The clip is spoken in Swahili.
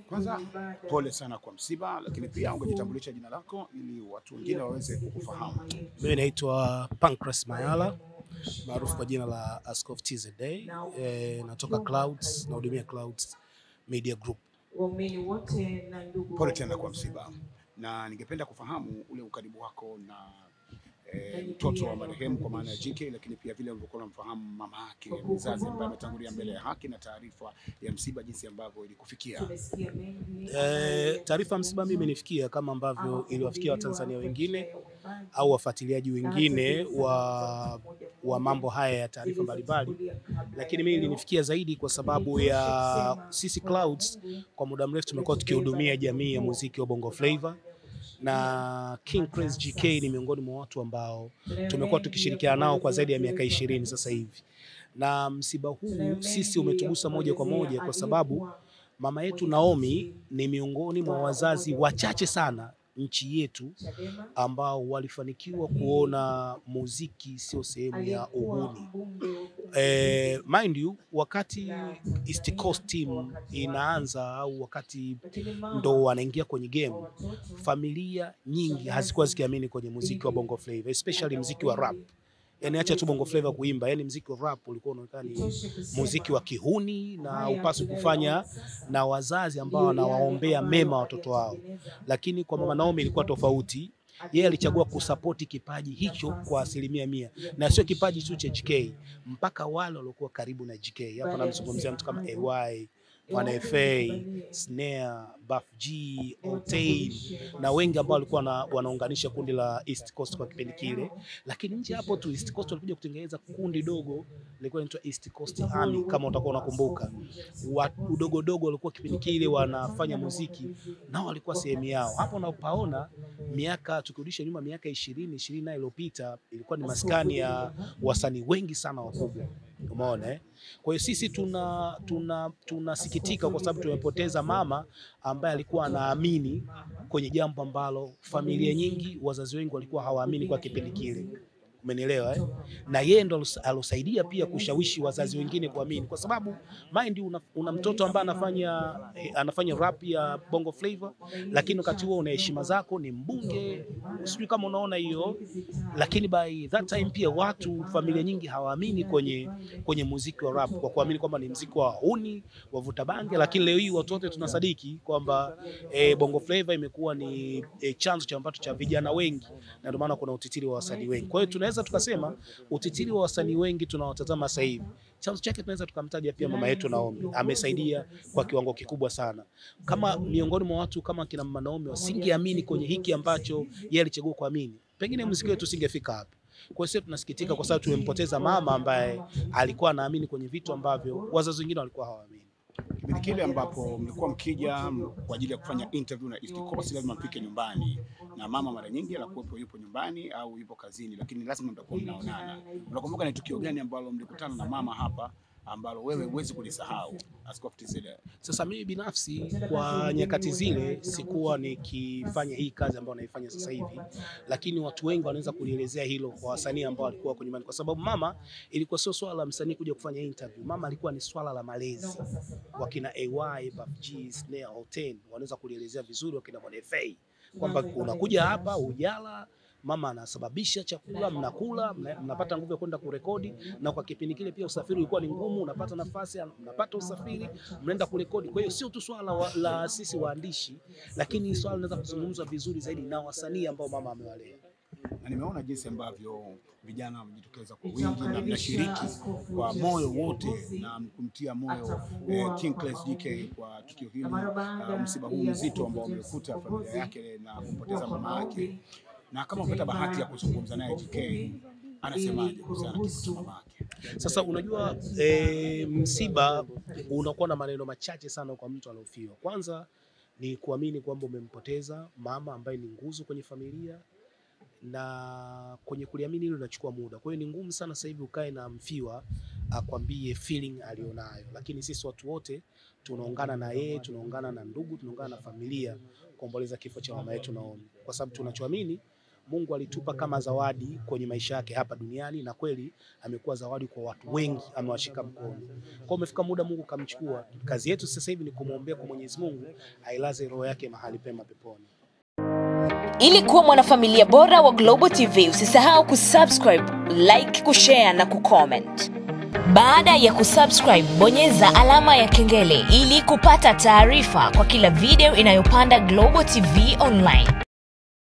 Kwanza pole sana kwa msiba, lakini pia ungejitambulisha jina lako ili watu wengine waweze kukufahamu. Mimi naitwa Pancras Mayala, maarufu kwa jina la Askofu TZA. Natoka Clouds, nahudumia Clouds Media Group. Pole tena kwa msiba, na ningependa kufahamu ule ukaribu wako na mtoto wa marehemu kwa maana ya JK, lakini pia vile ulivyokuwa unamfahamu mama yake mzazi ambaye ametangulia mbele ya haki, na taarifa ya msiba jinsi ambavyo ilikufikia. Taarifa ya msiba mimi imenifikia kama ambavyo iliwafikia Watanzania wengine au wafuatiliaji wengine wa mambo haya ya taarifa mbalimbali, lakini mimi ilinifikia zaidi kwa sababu ya sisi Clouds kwa muda mrefu tumekuwa tukihudumia jamii ya muziki wa Bongo Flava, na King Crazy GK ni miongoni mwa watu ambao tumekuwa tukishirikiana nao kwa zaidi ya miaka 20 sasa hivi. Na msiba huu sisi umetugusa moja kwa moja kwa sababu mama yetu Naomi ni miongoni mwa wazazi wachache sana nchi yetu ambao walifanikiwa kuona muziki sio sehemu ya uhuni. Mind you, wakati East Coast team inaanza au wakati ndo wanaingia kwenye game, familia nyingi hazikuwa zikiamini kwenye muziki wa Bongo Flava, especially muziki wa rap. Yani acha tu Bongo Flava kuimba, yani muziki wa rap ulikuwa unaonekana ni muziki wa kihuni na upaswi kufanya na wazazi ambao wanawaombea mema watoto wao. Lakini kwa mama Naomi ilikuwa tofauti. Yeye alichagua kusapoti kipaji hicho kwa 100%, na sio kipaji tu cha JK, mpaka wale waliokuwa karibu na JK. Hapa namzungumzia mtu kama AY, Wana FA, Snare, Buff G, Otain na wengi ambao walikuwa wanaunganisha kundi la East Coast kwa kipindi kile. Lakini nje hapo tu East Coast walikuja kutengeneza kundi dogo lilikuwa linaitwa East Coast Army, kama utakuwa unakumbuka. Watu dogo dogo walikuwa kipindi kile wanafanya muziki nao walikuwa sehemu yao. Hapo unapaona miaka tukirudisha nyuma miaka 20 na iliyopita ilikuwa ni maskani ya wasanii wengi sana wakubwa. Umeona Kwa hiyo sisi tunasikitika kwa sababu tumepoteza mama ambaye alikuwa anaamini kwenye jambo ambalo familia nyingi, wazazi wengi walikuwa hawaamini kwa kipindi kile. Umenielewa Na yeye ndo alosaidia pia kushawishi wazazi wengine kuamini, kwa sababu mind una mtoto ambaye anafanya rap ya Bongo Flava, lakini wakati huo una heshima zako, ni mbunge, sijui kama unaona hiyo. Lakini by that time pia familia nyingi hawaamini kwenye muziki wa rap, kwa kuamini kwamba ni muziki wa huni, wavuta bange. Lakini leo hii watu wote tunasadiki kwamba Bongo Flava imekuwa ni chanzo cha mpato cha vijana wengi, na ndio maana kuna utitiri wa wasanii wengi. Kwa hiyo tunaweza tukasema utitiri wa wasanii wengi tunawatazama sasa hivi, chanzo chake tunaweza tukamtaja pia mama yetu Naomi. Amesaidia kwa kiwango kikubwa sana. Kama miongoni mwa watu kama kina mama Naomi wasingeamini kwenye hiki ambacho yeye alichagua kuamini, pengine muziki wetu usingefika hapa. Kwa hiyo tunasikitika kwa sababu tumempoteza mama ambaye alikuwa anaamini kwenye vitu ambavyo wazazi wengine walikuwa hawaamini. Kipindi kile ambapo mlikuwa mkija kwa ajili ya kufanya interview na East Coast, lazima mfike nyumbani, na mama mara nyingi anakuwepo, yupo nyumbani au yupo kazini, lakini lazima mtakuwa mnaonana. Unakumbuka ni tukio gani ambalo mlikutana na mama hapa ambalo wewe huwezi kulisahau Askofu TZA? Sasa mimi binafsi kwa nyakati zile sikuwa nikifanya hii kazi ambayo naifanya sasa hivi, lakini watu wengi wanaweza kulielezea hilo kwa wasanii ambao walikuwa kwenye nyumbani, kwa sababu mama ilikuwa sio swala la msanii kuja kufanya interview. Mama alikuwa ni swala la malezi. Wakina AY, Buff G, Snare, Otain wanaweza kulielezea vizuri, wakina Wana FA, kwamba unakuja hapa ujala, mama anasababisha chakula, mnakula, mnapata nguvu ya kwenda kurekodi. Na kwa kipindi kile pia usafiri ulikuwa ni ngumu, unapata nafasi, mnapata usafiri, mnaenda kurekodi. Kwa hiyo sio tu swala la sisi waandishi, lakini swala linaweza kuzungumzwa vizuri zaidi na wasanii ambao mama amewalea. Na nimeona jinsi ambavyo vijana wamejitokeza kwa wingi na mnashiriki kwa moyo wote na kumtia moyo King Crazy GK kwa tukio hili, msiba huu mzito ambao umekuta familia yake na kumpoteza mama yake. Na kama umepata bahati ya kuzungumza naye JK, anasemaje kuhusiana na kifo cha mama yake? Sasa unajua msiba unakuwa na maneno machache sana kwa mtu aliofiwa. Kwanza ni kuamini kwamba umempoteza mama ambaye ni nguzo kwenye familia, na kwenye kuliamini hilo linachukua muda. Kwa hiyo ni ngumu sana sasa hivi ukae na mfiwa akwambie feeling alionayo, lakini sisi watu wote tunaungana na yeye, tunaungana na ndugu, tunaungana na familia kuomboleza kifo cha mama yetu Naomi, kwa sababu tunachoamini Mungu alitupa kama zawadi kwenye maisha yake hapa duniani, na kweli amekuwa zawadi kwa watu wengi, amewashika mkono. Kwa umefika muda Mungu kamchukua. Kazi yetu sasa hivi ni kumwombea kwa Mwenyezi Mungu ailaze roho yake mahali pema peponi. Ili kuwa mwanafamilia bora wa Global TV, usisahau kusubscribe, like, kushare na kucomment. Baada ya kusubscribe, bonyeza alama ya kengele ili kupata taarifa kwa kila video inayopanda Global TV Online.